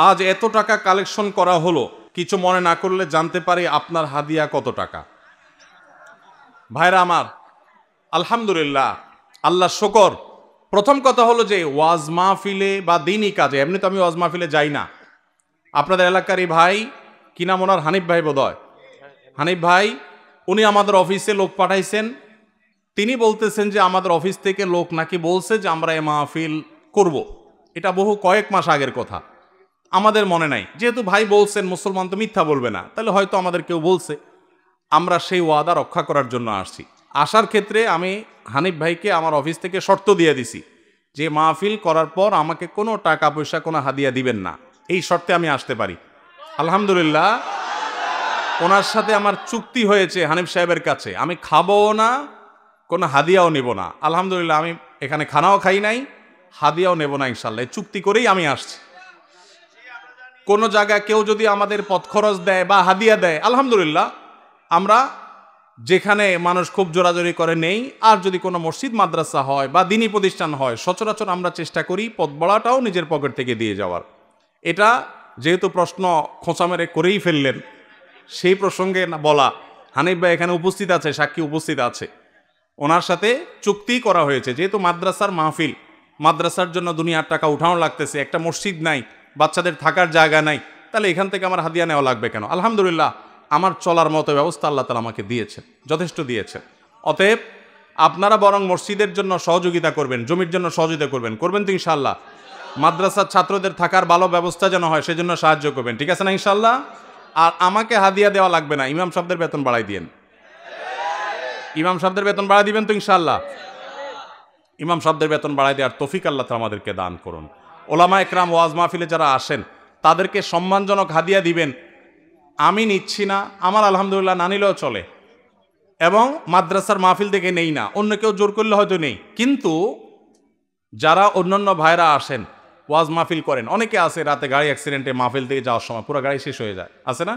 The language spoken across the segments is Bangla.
আজ এত টাকা কালেকশন করা হলো, কিছু মনে না করলে জানতে পারি আপনার হাদিয়া কত টাকা? ভাইরা আমার, আলহামদুলিল্লাহ, আল্লাহ শকর। প্রথম কথা হলো যে ওয়াজ মাহফিলে বা দিনই কাজে, এমনি তো আমি ওয়াজ মাহফিলে যাই না। আপনাদের এলাকারই ভাই, কি নাম ওনার, হানিফ ভাই বোধহয়, হানিফ ভাই, উনি আমাদের অফিসে লোক পাঠাইছেন। তিনি বলতেছেন যে আমাদের অফিস থেকে লোক নাকি বলছে যে আমরা এ মাহফিল করব। এটা বহু কয়েক মাস আগের কথা, আমাদের মনে নাই। যেহেতু ভাই বলছেন, মুসলমান তো মিথ্যা বলবে না, তাহলে হয়তো আমাদের কেউ বলছে। আমরা সেই ওয়াদা রক্ষা করার জন্য আসছি। আসার ক্ষেত্রে আমি হানিফ ভাইকে আমার অফিস থেকে শর্ত দিয়ে দিছি যে মাহফিল করার পর আমাকে কোনো টাকা পয়সা, কোনো হাদিয়া দিবেন না, এই শর্তে আমি আসতে পারি। আলহামদুলিল্লাহ, ওনার সাথে আমার চুক্তি হয়েছে হানিফ সাহেবের কাছে, আমি খাবো না, কোনো হাদিয়াও নেব না। আলহামদুলিল্লাহ, আমি এখানে খানাও খাই নাই, হাদিয়াও নেব না, ইনশাল্লাহ এই চুক্তি করেই আমি আসছি। কোনো জায়গায় কেউ যদি আমাদের পথ খরচ দেয় বা হাদিয়া দেয়, আলহামদুলিল্লাহ, আমরা যেখানে মানুষ খুব জোরাজোরি করে নেই। আর যদি কোনো মসজিদ মাদ্রাসা হয় বা দিনী প্রতিষ্ঠান হয়, সচরাচর আমরা চেষ্টা করি পথ বড়াটাও নিজের পকেট থেকে দিয়ে যাওয়ার। এটা যেহেতু প্রশ্ন খোঁচা মেরে করেই ফেললেন, সেই প্রসঙ্গে না বলা, হানিফ ভাই এখানে উপস্থিত আছে, সাক্ষী উপস্থিত আছে, ওনার সাথে চুক্তি করা হয়েছে। যেহেতু মাদ্রাসার মাহফিল, মাদ্রাসার জন্য দুনিয়ার টাকা উঠানো লাগতেছে, একটা মসজিদ নাই, বাচ্চাদের থাকার জায়গা নাই, তাহলে এখান থেকে আমার হাদিয়া নেওয়া লাগবে কেন? আলহামদুলিল্লাহ, আমার চলার মতো ব্যবস্থা আল্লাহ তাআলা আমাকে দিয়েছেন, যথেষ্ট দিয়েছেন। অতএব আপনারা বরং মসজিদের জন্য সহযোগিতা করবেন, জমির জন্য সহযোগিতা করবেন, করবেন তো ইনশাআল্লাহ? মাদ্রাসার ছাত্রদের থাকার ভালো ব্যবস্থা যেন হয়, সেজন্য সাহায্য করবেন, ঠিক আছে না ইনশাআল্লাহ? আর আমাকে হাদিয়া দেওয়া লাগবে না, ইমাম সাহেবদের বেতন বাড়াই দিয়েন। ইমাম সাহেবদের বেতন বাড়াই দিবেন তো ইনশাআল্লাহ? ইমাম সাহেবদের বেতন বাড়াই দেওয়ার তৌফিক আল্লাহ তাআলা আমাদেরকে দান করুন। ওলামা একরাম ওয়াজ মাহফিলে যারা আসেন, তাদেরকে সম্মানজনক হাদিয়া দিবেন। আমি নিচ্ছি না, আমার আলহামদুলিল্লাহ না নিলেও চলে, এবং মাদ্রাসার মাহফিল থেকে নেই না, অন্য কেউ জোর করলে হয়তো নেই। কিন্তু যারা অন্যান্য ভাইরা আসেন, ওয়াজ মাহফিল করেন, অনেকে আছে রাতে গাড়ি অ্যাক্সিডেন্টে মাহফিল থেকে যাওয়ার সময় পুরো গাড়ি শেষ হয়ে যায়, আছে না?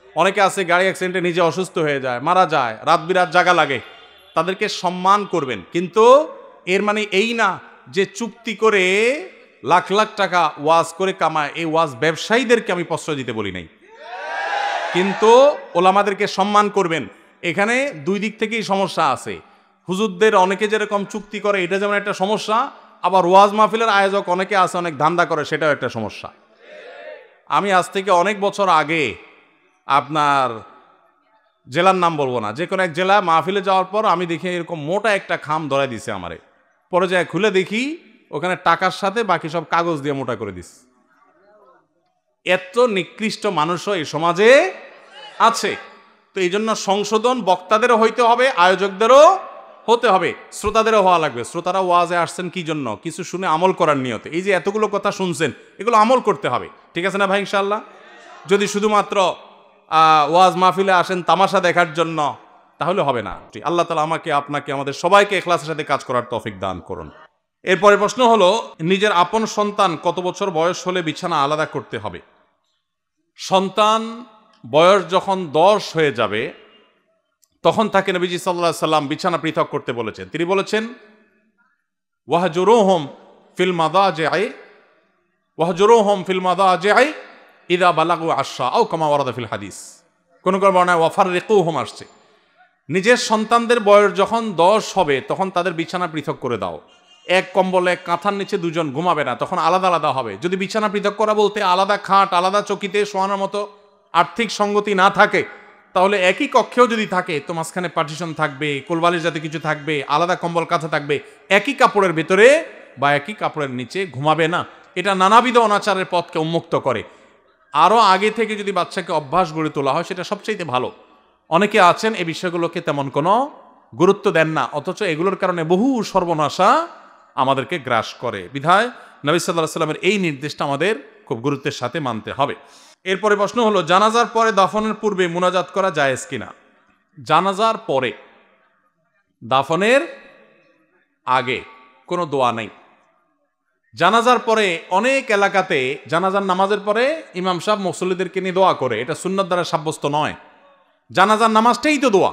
অনেকে আছে গাড়ি অ্যাক্সিডেন্টে নিজে অসুস্থ হয়ে যায়, মারা যায়, রাত বিরাত জাগা লাগে, তাদেরকে সম্মান করবেন। কিন্তু এর মানে এই না যে চুক্তি করে লাখ লাখ টাকা ওয়াজ করে কামায়, এই ওয়াজ ব্যবসায়ীদেরকে আমি প্রশ্রয় দিতে বলি নাই। কিন্তু ওলামাদেরকে সম্মান করবেন। এখানে দুই দিক থেকেই সমস্যা আছে। হুজুরদের অনেকে যেরকম চুক্তি করে, এটা যেমন একটা সমস্যা, আবার ওয়াজ মাহফিলের আয়োজক অনেকে আছে অনেক ধান্দা করে, সেটাও একটা সমস্যা। আমি আজ থেকে অনেক বছর আগে, আপনার জেলার নাম বলবো না, যে কোনো এক জেলা মাহফিলে যাওয়ার পর আমি দেখি এরকম মোটা একটা খাম ধরাই দিছে আমারে। পরে যায় খুলে দেখি ওখানে টাকার সাথে বাকি সব কাগজ দিয়ে মোটা করে দিস। এত নিকৃষ্ট মানুষও এই সমাজে আছে। তো এই জন্য সংশোধন বক্তাদেরও হইতে হবে, আয়োজকদেরও হতে হবে, শ্রোতাদেরও হওয়া লাগবে। শ্রোতারা ওয়াজে আসছেন কি জন্য? কিছু শুনে আমল করার নিয়তে। এই যে এতগুলো কথা শুনছেন, এগুলো আমল করতে হবে, ঠিক আছে না ভাই ইনশাআল্লাহ? যদি শুধুমাত্র ওয়াজ মাহফিলে আসেন তামাশা দেখার জন্য, তাহলে হবে না। আল্লাহ তাআলা আমাকে, আপনাকে, আমাদের সবাইকে ইখলাসের সাথে কাজ করার তৌফিক দান করুন। এরপরে প্রশ্ন হলো, নিজের আপন সন্তান কত বছর বয়স হলে বিছানা আলাদা করতে হবে? সন্তান বয়স যখন 10 হয়ে যাবে, তখন তাকে নবীজি সাল্লাল্লাহু আলাইহি সাল্লাম বিছানা পৃথক করতে বলেছেন। তিনি বলেছেন, ওয়াহজুরুহুম ফিল মাদাজি'i ওয়াহজুরুহুম ফিল মাদাজি'i ইযা বালাগু 10 আও কামা ওয়ারাদা ফিল হাদিস। কোন কোন বর্ণনায় ওয়াফাররিকুহুম আসছে। নিজের সন্তানদের বয়স যখন 10 হবে, তখন তাদের বিছানা পৃথক করে দাও। এক কম্বলে কাঁথার নিচে দুজন ঘুমাবে না, তখন আলাদা আলাদা হবে। যদি বিছানা পৃথক করা বলতে আলাদা খাট, আলাদা চকিতে শোয়ানোর মতো আর্থিক সঙ্গতি না থাকে, তাহলে একই কক্ষেও যদি থাকে, তো মাঝখানে পার্টিশন থাকবে, কোলবালিশ যাতে কিছু থাকবে, আলাদা কম্বল কাঁথা থাকবে, একই কাপড়ের ভেতরে বা একই কাপড়ের নিচে ঘুমাবে না। এটা নানাবিধ অনাচারের পথকে উন্মুক্ত করে। আরও আগে থেকে যদি বাচ্চাকে অভ্যাস গড়ে তোলা হয়, সেটা সবচেয়ে ভালো। অনেকে আছেন এই বিষয়গুলোকে তেমন কোনো গুরুত্ব দেন না, অথচ এগুলোর কারণে বহু সর্বনাশা আমাদেরকে গ্রাস করে। বিধায় নবী সাল্লাল্লাহু আলাইহি সাল্লামের এই নির্দেশটা আমাদের খুব গুরুত্বের সাথে মানতে হবে। এরপরে প্রশ্ন হলো, জানাজার পরে দাফনের পূর্বে মুনাজাত করা জায়েজ কিনা? জানাজার পরে, দাফনের আগে কোনো দোয়া নাই। জানাজার পরে অনেক এলাকাতে জানাজার নামাজের পরে ইমাম সাহেব মুসল্লিদেরকে নিয়ে দোয়া করে, এটা সুন্নাত দ্বারা সাব্যস্ত নয়। জানাজার নামাজটাই তো দোয়া।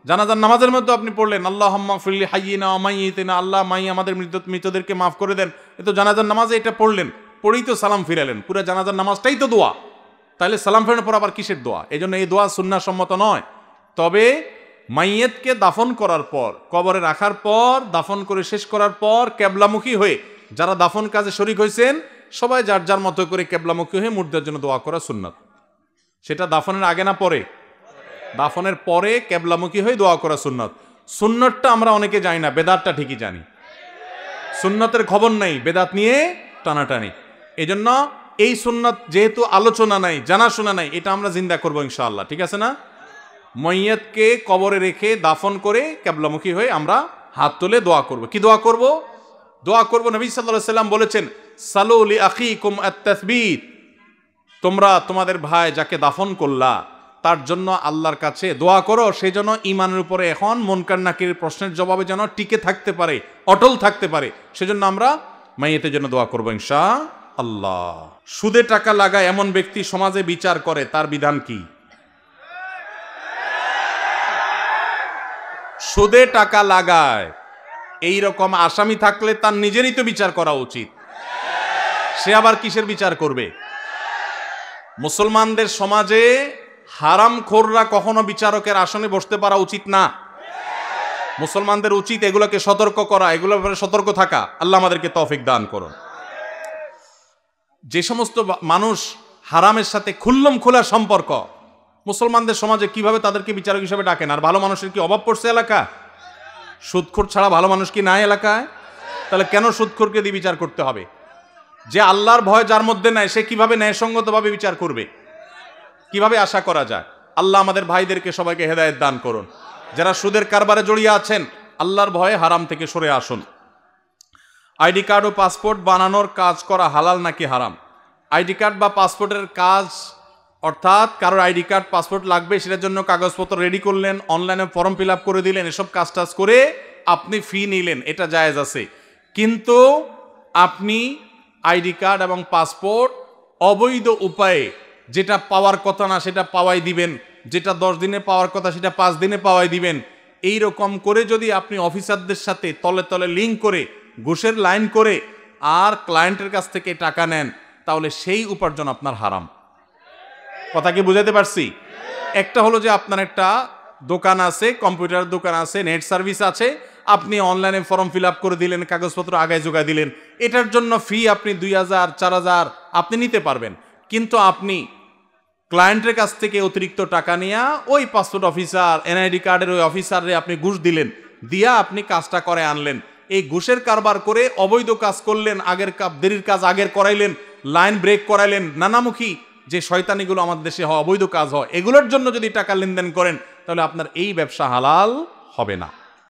জানাজার নামাজের মধ্যে আপনি পড়লেন আল্লাহুম্মা ফিরলি হাইয়িনা ওয়া মাইয়িতিনা, আল্লাহ মাই আমাদের মৃতদেরকে মাফ করে দেন, এ তো জানাজার নামাজে এটা পড়লেন। পড়েই তো সালাম ফিরালেন, পুরো জানাজার নামাজটাই তো দোয়া, তাহলে সালাম ফেরানোর পর আবার কিসের দোয়া? এই জন্য এই দোয়া সুন্নাহ সম্মত নয়। তবে মাইয়েতকে দাফন করার পর, কবরে রাখার পর, দাফন করে শেষ করার পর কেবলামুখী হয়ে যারা দাফন কাজে শরীক হয়েছেন সবাই যার যার মতো করে কেবলামুখী হয়ে মুর্দার জন্য দোয়া করা সুন্নাত। সেটা দাফনের আগে না পরে? দাফনের পরে কেবলামুখী হয়ে দোয়া করা সুন্নাত। সুন্নতটা আমরা অনেকে জানি না, বেদাতটা ঠিকই জানি। সুন্নতের খবর নাই, বেদাত নিয়ে টানাটানি। এই জন্য এই সুন্নাত যেহেতু আলোচনা নাই, জানাশোনা নাই, এটা আমরা জিন্দা করবো ইনশাআল্লাহ। ঠিক আছে না? মইয়তকে কবরে রেখে দাফন করে কেবলামুখী হয়ে আমরা হাত তুলে দোয়া করব। কি দোয়া করব? দোয়া করব, নবী সাল্লাল্লাহু আলাইহি ওয়াসাল্লাম বলেছেন, সালু লি আখিকুম আত-তাসবীত, তোমরা তোমাদের ভাই যাকে দাফন করলা তার জন্য আল্লাহর কাছে দোয়া করো, সেই জন্য ইমানের উপরে এখন মুনকার নাকির প্রশ্নের জবাবে যেন টিকে থাকতে পারে, অটল থাকতে পারে, সেজন্য আমরা মাইয়েতের জন্য দোয়া করবো ইনশাআল্লাহ। সুদে টাকা লাগায় এমন ব্যক্তি সমাজে বিচার করে, তার বিধান কি? সুদে টাকা লাগায় এই রকম আসামি থাকলে তার নিজেরই তো বিচার করা উচিত। সে আবার কিসের বিচার করবে? মুসলমানদের সমাজে হারামখোররা কখনো বিচারকের আসনে বসতে পারা উচিত না। মুসলমানদের উচিত এগুলোকে সতর্ক করা, এগুলোর ব্যাপারে সতর্ক থাকা। আল্লাহ আমাদেরকে তৌফিক দান করুন। যে সমস্ত মানুষ হারামের সাথে খুল্লম খোলা সম্পর্ক, মুসলমানদের সমাজে কিভাবে তাদেরকে বিচারক হিসেবে ডাকেন? আর ভালো মানুষের কি অভাব পড়ছে এলাকা? সুদখোর ছাড়া ভালো মানুষ কি নাই এলাকায়? তাহলে কেন সুদখোরকে দিয়ে বিচার করতে হবে? যে আল্লাহর ভয় যার মধ্যে নাই, সে কিভাবে ন্যায়সঙ্গতভাবে বিচার করবে? কিভাবে আশা করা যায়? আল্লাহ আমাদের ভাইদেরকে সবাইকে হেদায়েত দান করুন। যারা সুদের কারবারে জড়িয়ে আছেন, আল্লাহর ভয়ে হারাম থেকে সরে আসুন। আইডি কার্ড ও পাসপোর্ট বানানোর কাজ করা হালাল নাকি হারাম? আইডি কার্ড বা পাসপোর্টের কাজ, অর্থাৎ কারোর আইডি কার্ড পাসপোর্ট লাগবে, সেটার জন্য কাগজপত্র রেডি করলেন, অনলাইনে ফর্ম ফিল আপ করে দিলেন, এসব কাজ টাজ করে আপনি ফি নিলেন, এটা জায়েজ আছে। কিন্তু আপনি আইডি কার্ড এবং পাসপোর্ট অবৈধ উপায়ে যেটা পাওয়ার কথা না সেটা পাওয়াই দিবেন, যেটা 10 দিনে পাওয়ার কথা সেটা 5 দিনে পাওয়াই দিবেন, এই রকম করে যদি আপনি অফিসারদের সাথে তলে তলে লিঙ্ক করে ঘুষের লাইন করে আর ক্লায়েন্টের কাছ থেকে টাকা নেন, তাহলে সেই উপার্জন আপনার হারাম। কথা কি বুঝাতে পারছি? একটা হলো যে আপনার একটা দোকান আছে, কম্পিউটার দোকান আছে, নেট সার্ভিস আছে, আপনি অনলাইনে ফর্ম ফিল আপ করে দিলেন, কাগজপত্র আগায় যোগায় দিলেন, এটার জন্য ফি আপনি 2000 4000 আপনি নিতে পারবেন। কিন্তু আপনি ক্লায়েন্টের কাছ থেকে অতিরিক্ত টাকা নিয়ে ওই পাসপোর্ট অফিসার, এনআইডি কার্ডের ওই অফিসারে আপনি ঘুষ দিলেন, দিয়া আপনি কাজটা করে আনলেন। এই ঘুষের কারবার করে অবৈধ কাজ করলেন, আগের দেরির কাজ আগের করাইলেন, লাইন ব্রেক করাইলেন, নানামুখী যে শয়তানিগুলো আমাদের দেশে হয়, অবৈধ কাজ হয়, এগুলোর জন্য যদি টাকা লেনদেন করেন, তাহলে আপনার এই ব্যবসা হালাল হবে না।